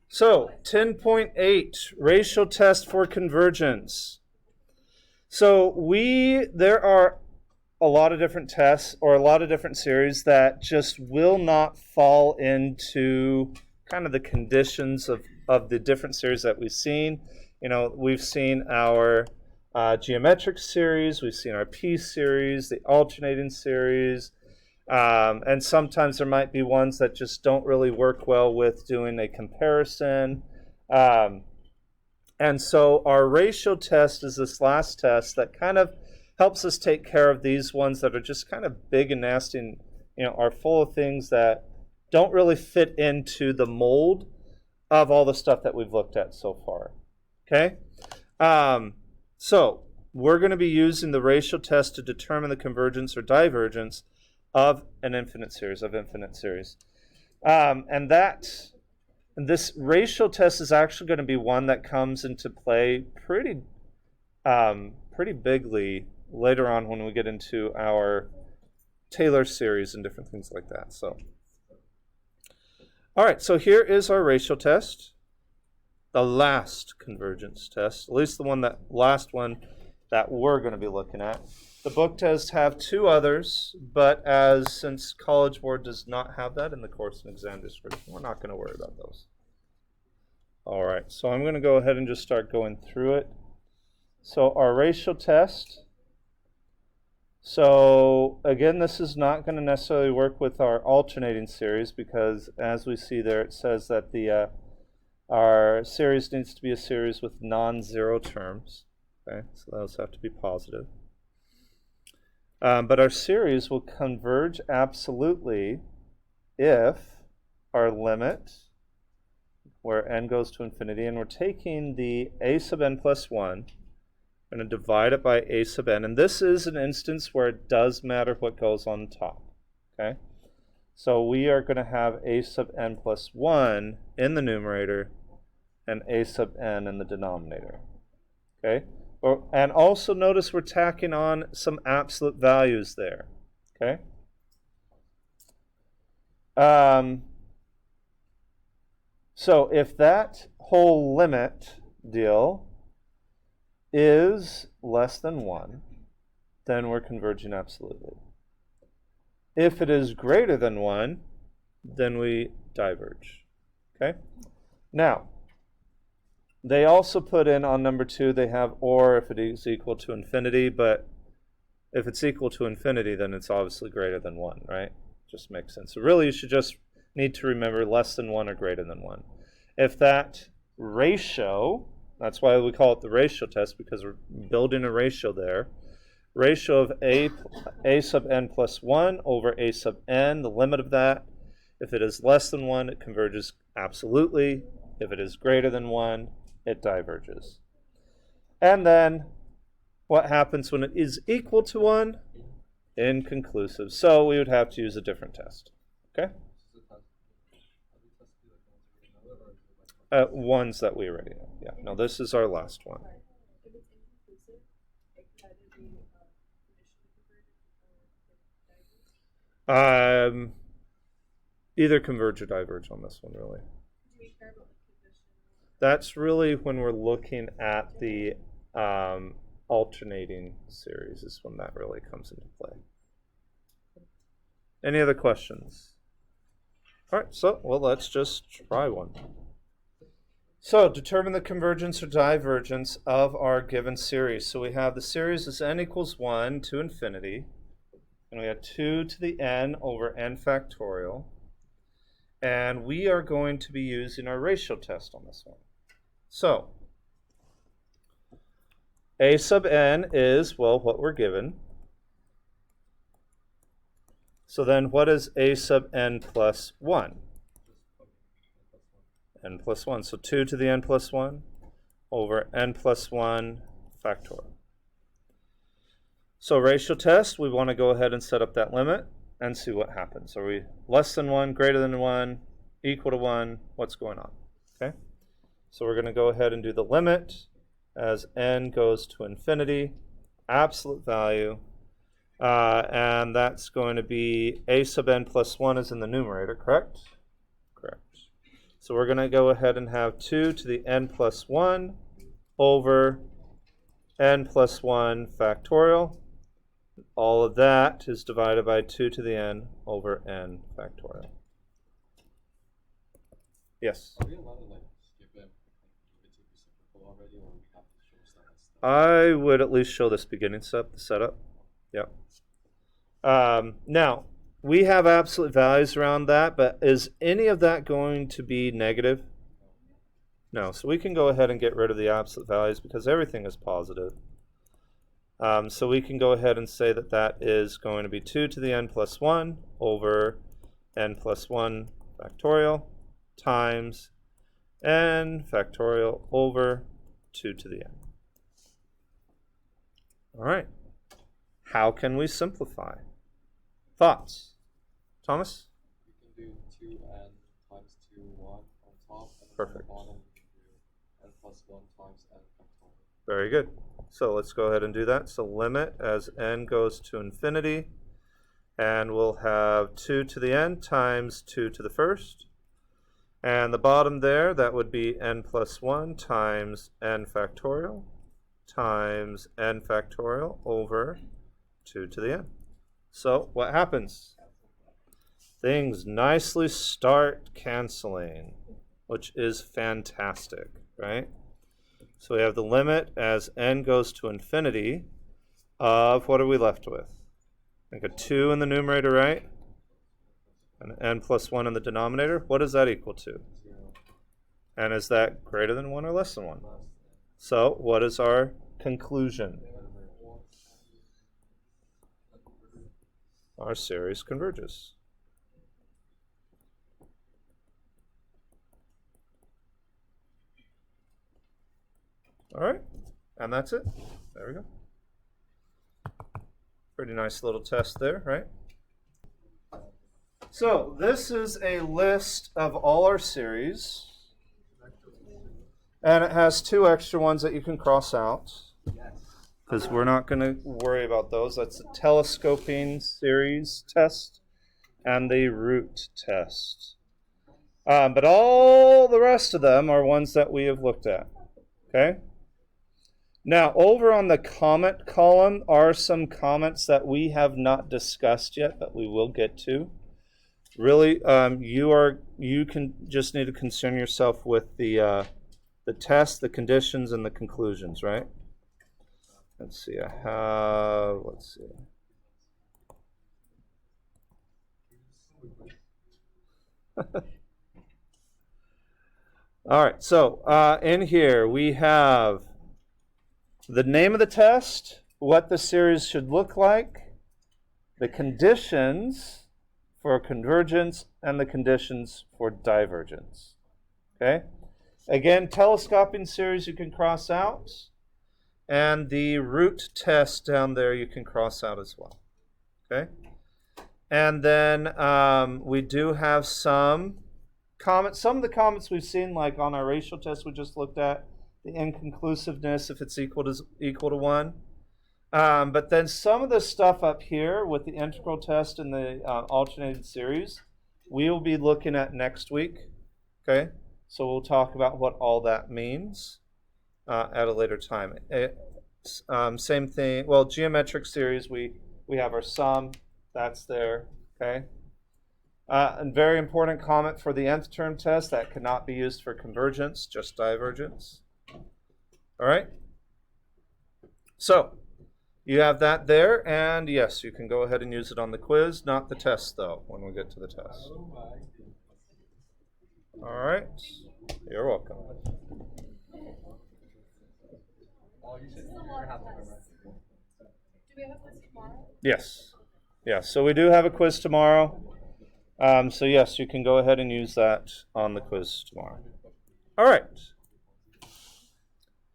So 10.8, ratio test for convergence. So there are a lot of different tests or a lot of different series that just will not fall into kind of the conditions of the different series that we've seen. You know, we've seen our geometric series, we've seen our P series, the alternating series, and sometimes there might be ones that just don't really work well with doing a comparison. And so our ratio test is this last test that kind of helps us take care of these ones that are just kind of big and nasty and, are full of things that don't really fit into the mold of all the stuff that we've looked at so far. Okay? So we're going to be using the ratio test to determine the convergence or divergence of an infinite series, and this ratio test is actually going to be one that comes into play pretty bigly later on when we get into our Taylor series and different things like that. So, all right, so here is our ratio test, the last convergence test, at least the last one that we're going to be looking at. The book does have two others, but since College Board does not have that in the course and exam description, we're not going to worry about those. All right, so I'm going to go ahead and just start going through it. So our ratio test. So again, this is not going to necessarily work with our alternating series because as we see there, it says that our series needs to be a series with non-zero terms. Okay, so those have to be positive. But our series will converge absolutely if our limit, where n goes to infinity, and we're taking the a sub n plus 1, we're going to divide it by a sub n, and this is an instance where it does matter what goes on top. Okay, so we are going to have a sub n plus 1 in the numerator and a sub n in the denominator. Okay. And also notice we're tacking on some absolute values there. Okay. So if that whole limit deal is less than 1, then we're converging absolutely. If it is greater than 1, then we diverge. Okay. Now, they also put in on number 2, they have or if it is equal to infinity, but if it's equal to infinity, then it's obviously greater than 1, right? Just makes sense. So really, you should just need to remember less than 1 or greater than 1. If that ratio, that's why we call it the ratio test, because we're building a ratio there, ratio of a sub n plus 1 over a sub n, the limit of that, if it is less than 1, it converges absolutely. If it is greater than 1, it diverges. And then what happens when it is equal to 1? Inconclusive. So we would have to use a different test. Okay? Ones that we already know. Yeah. No, this is our last one. Either converge or diverge on this one, really. That's really when we're looking at the alternating series is when that really comes into play. Any other questions? All right, so, well, let's just try one. So, determine the convergence or divergence of our given series. So we have the series is n equals 1 to infinity, and we have 2 to the n over n factorial. And we are going to be using our ratio test on this one. So, a sub n is, well, what we're given. So then what is a sub n plus 1? N plus 1. So 2 to the n plus 1 over n plus 1 factorial. So ratio test, we want to go ahead and set up that limit and see what happens. Are we less than 1, greater than 1, equal to 1? What's going on? Okay. So we're going to go ahead and do the limit as n goes to infinity, absolute value, and that's going to be a sub n plus 1 is in the numerator, correct? Correct. So we're going to go ahead and have 2 to the n plus 1 over n plus 1 factorial. All of that is divided by 2 to the n over n factorial. Yes? Are we allowed to skip it if it's reciprocal already, or we have to show step by step? I would at least show this beginning step, the setup. Yep. Now, we have absolute values around that, but is any of that going to be negative? No. So we can go ahead and get rid of the absolute values because everything is positive. So we can go ahead and say that that is going to be 2 to the n plus 1 over n plus 1 factorial times n factorial over 2 to the n. All right. How can we simplify? Thoughts? Thomas? We can do 2n times 2, 1 on top, and Perfect. on the bottom we can do n plus 1 times n factorial. Very good. So let's go ahead and do that. So limit as n goes to infinity, and we'll have 2 to the n times 2 to the first. And the bottom there, that would be n plus 1 times n factorial times n factorial over 2 to the n. So what happens? Things nicely start canceling, which is fantastic, right? So we have the limit as n goes to infinity of, what are we left with? I think a 2 in the numerator, right? And n plus 1 in the denominator. What does that equal to? 0. And is that greater than 1 or less than 1? So what is our conclusion? Our series converges. All right, and that's it. There we go. Pretty nice little test there, right? So this is a list of all our series, and it has 2 extra ones that you can cross out, because we're not going to worry about those. That's the telescoping series test and the root test. But all the rest of them are ones that we have looked at, okay? Now, over on the comment column are some comments that we have not discussed yet, but we will get to. Really, you can just need to concern yourself with the test, the conditions, and the conclusions, right? Let's see. Let's see. All right. So in here we have the name of the test, what the series should look like, the conditions for convergence, and the conditions for divergence. Okay? Again, telescoping series you can cross out, and the root test down there you can cross out as well. Okay? And then we do have some comments. Some of the comments we've seen, like on our ratio test we just looked at, the inconclusiveness if it's equal to 1. But then some of the stuff up here with the integral test and the alternated series, we will be looking at next week. Okay, so we'll talk about what all that means at a later time. Same thing. Well, geometric series, we have our sum. That's there. Okay. And very important comment for the nth term test, that cannot be used for convergence, just divergence. All right. So you have that there, and yes, you can go ahead and use it on the quiz, not the test though, when we get to the test. All right. You're welcome. Do we have a quiz tomorrow? Yes. Yeah, so we do have a quiz tomorrow. So yes, you can go ahead and use that on the quiz tomorrow. All right.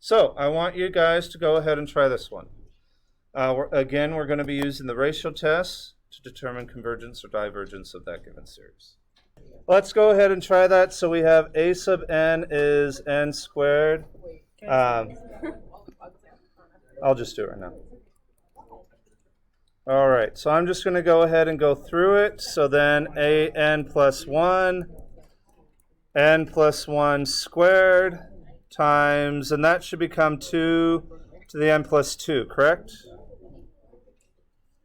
So I want you guys to go ahead and try this one. Again, we're going to be using the ratio test to determine convergence or divergence of that given series. Let's go ahead and try that. So we have a sub n is n squared. I'll just do it right now. All right, so I'm just going to go ahead and go through it. So then a n plus 1 n plus 1 squared times, and that should become 2 to the n plus 2, correct?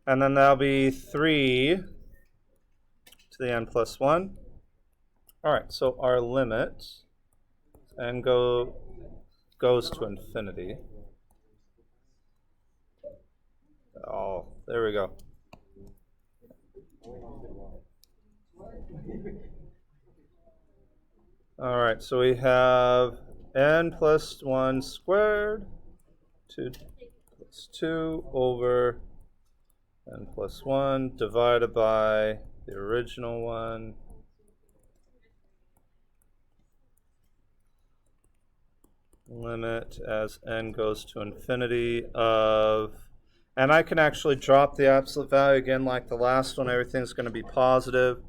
And then that'll be 3 to the n plus 1. All right, so our limit n goes to infinity. Oh, there we go. All right, so we have n plus 1 squared, 2 plus 2 over n plus 1 divided by the original one. Limit as n goes to infinity of, and I can actually drop the absolute value again like the last one. Everything's going to be positive.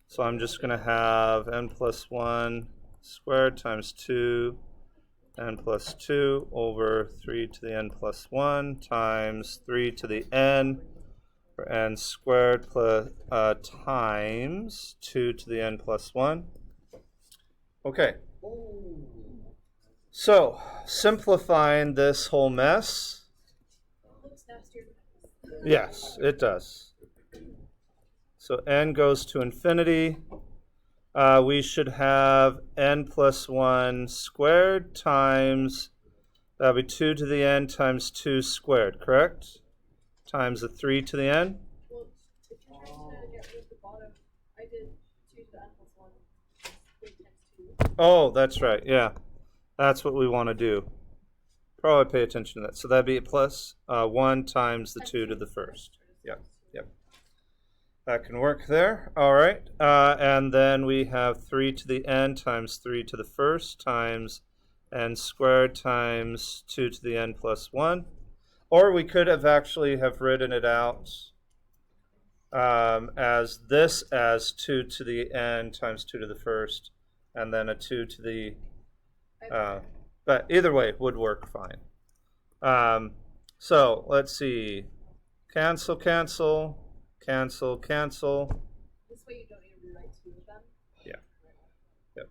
So I'm just going to have n plus 1 squared times 2 n plus 2 over 3 to the n plus 1 times 3 to the n for n squared plus times 2 to the n plus 1. Okay. So simplifying this whole mess. Looks nastier. Yes, it does. So n goes to infinity. We should have n plus 1 squared times, that'll be 2 to the n times 2 squared, correct? Times the 3 to the n. Well, if you're trying to get rid of the bottom, I did 2 to the n plus 1 times 2. Oh, that's right, yeah. That's what we want to do. Probably pay attention to that. So that'd be plus 1 times the 2 to the first. Yep, yep. That can work there. All right. And then we have 3 to the n times 3 to the first times n squared times 2 to the n plus 1. Or we could have actually have written it out as this as 2 to the n times 2 to the first, and then a 2 to the, but either way would work fine. So let's see. Cancel, cancel. Cancel, cancel. This way you don't need to rewrite 2 of them. Yeah. Yep.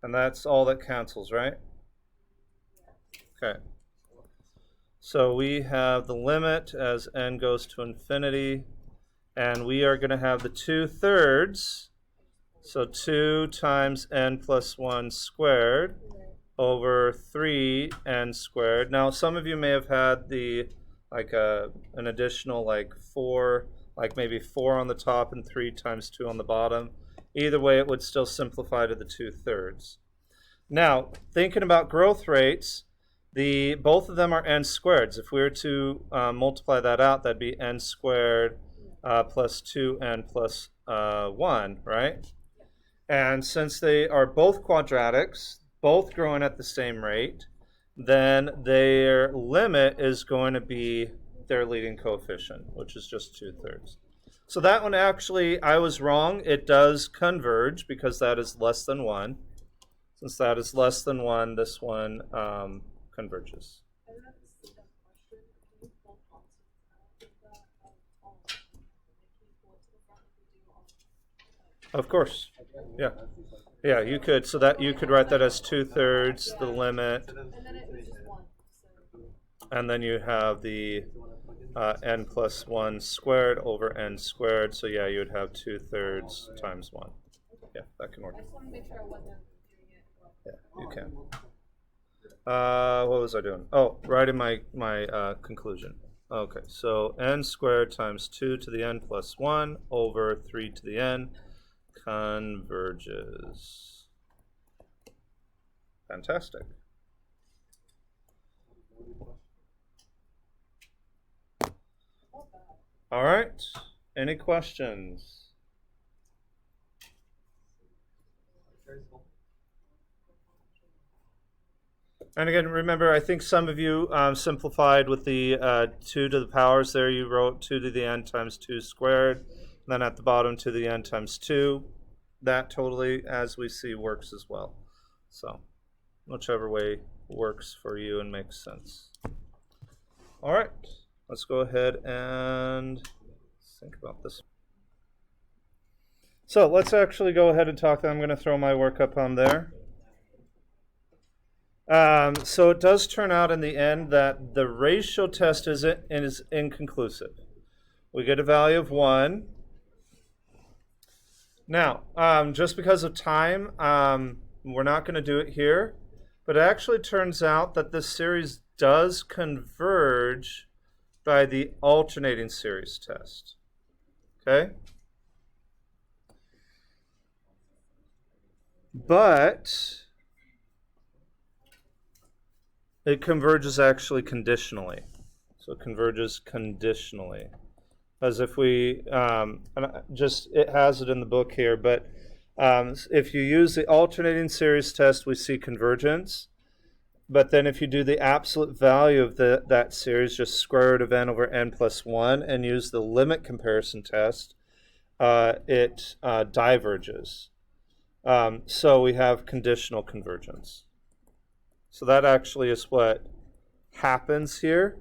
And that's all that cancels, right? Okay. So we have the limit as n goes to infinity, and we are going to have the 2/3. So 2 times n plus 1 squared over 3n squared. Now, some of you may have had the an additional 4, like maybe 4 on the top and 3 times 2 on the bottom. Either way, it would still simplify to the 2/3. Now, thinking about growth rates, both of them are n squareds. If we were to multiply that out, that'd be n squared plus 2n plus 1, right? And since they are both quadratics, both growing at the same rate, then their limit is going to be their leading coefficient, which is just 2/3. So that one actually, I was wrong. It does converge because that is less than 1. Since that is less than 1, this one converges. I don't know if this is a dumb question. Can you pull constants out of that? Can you pull it to the front if we do all? Of course. Yeah. Yeah, you could. So that you could write that as 2/3, the limit. And then it was just 1. So. And then you have the n plus 1 squared over n squared. So yeah, you would have 2/3 times 1. Yeah, that can work. I just want to make sure I wasn't doing it wrong. Yeah, you can. What was I doing? Oh, writing my conclusion. Okay, so n squared times 2 to the n plus 1 over 3 to the n converges. Fantastic. All right. Any questions? And again, remember, I think some of you simplified with the 2 to the powers there. You wrote 2 to the n times 2 squared. And then at the bottom, 2 to the n times 2. That totally, as we see, works as well. So whichever way works for you and makes sense. All right. Let's go ahead and think about this. So let's actually go ahead and talk. I'm going to throw my work up on there. So it does turn out in the end that the ratio test is inconclusive. We get a value of 1. Now, just because of time, we're not going to do it here. But it actually turns out that this series does converge by the alternating series test. Okay? But it converges actually conditionally. So it converges conditionally. As if we, it has it in the book here, but if you use the alternating series test, we see convergence. But then if you do the absolute value of that series, just square root of n over n plus 1, and use the limit comparison test, it diverges. So we have conditional convergence. So that actually is what happens here.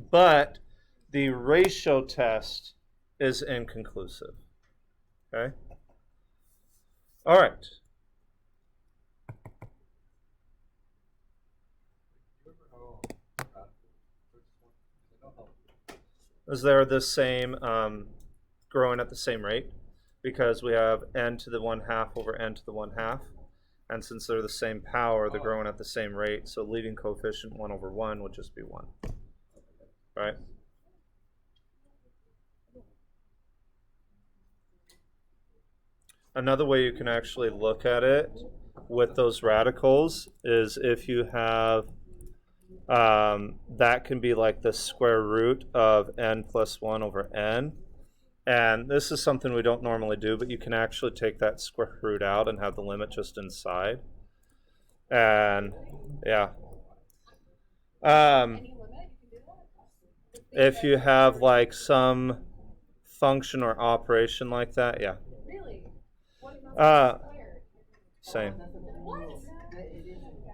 But the ratio test is inconclusive. Okay? All right. Is there the same growing at the same rate? Because we have n to the 1/2 over n to the 1/2. And since they're the same power, they're growing at the same rate. So leading coefficient 1 over 1 would just be 1. Right? Another way you can actually look at it with those radicals is if you have, that can be like the square root of n plus 1 over n. And this is something we don't normally do, but you can actually take that square root out and have the limit just inside. And yeah. If you have like some function or operation like that, yeah. Really? Same.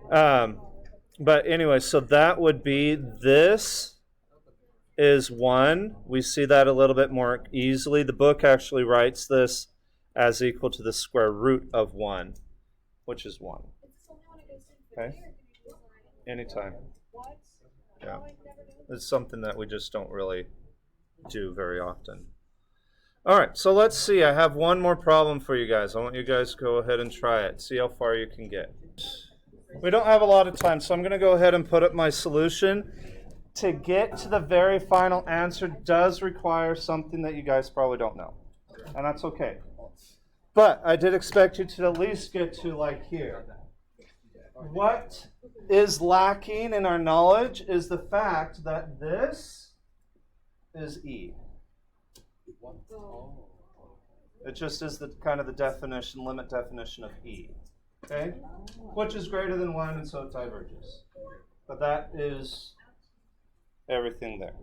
But anyway, so that would be, this is 1. We see that a little bit more easily. The book actually writes this as equal to the square root of 1, which is 1. Okay? Anytime. Yeah. It's something that we just don't really do very often. All right, so let's see. I have one more problem for you guys. I want you guys to go ahead and try it. See how far you can get. We don't have a lot of time, so I'm going to go ahead and put up my solution. To get to the very final answer does require something that you guys probably don't know, and that's okay. But I did expect you to at least get to like here. What is lacking in our knowledge is the fact that this is E. It just is the kind of the definition, limit definition of E. Okay? Which is greater than 1, and so it diverges. But that is everything there.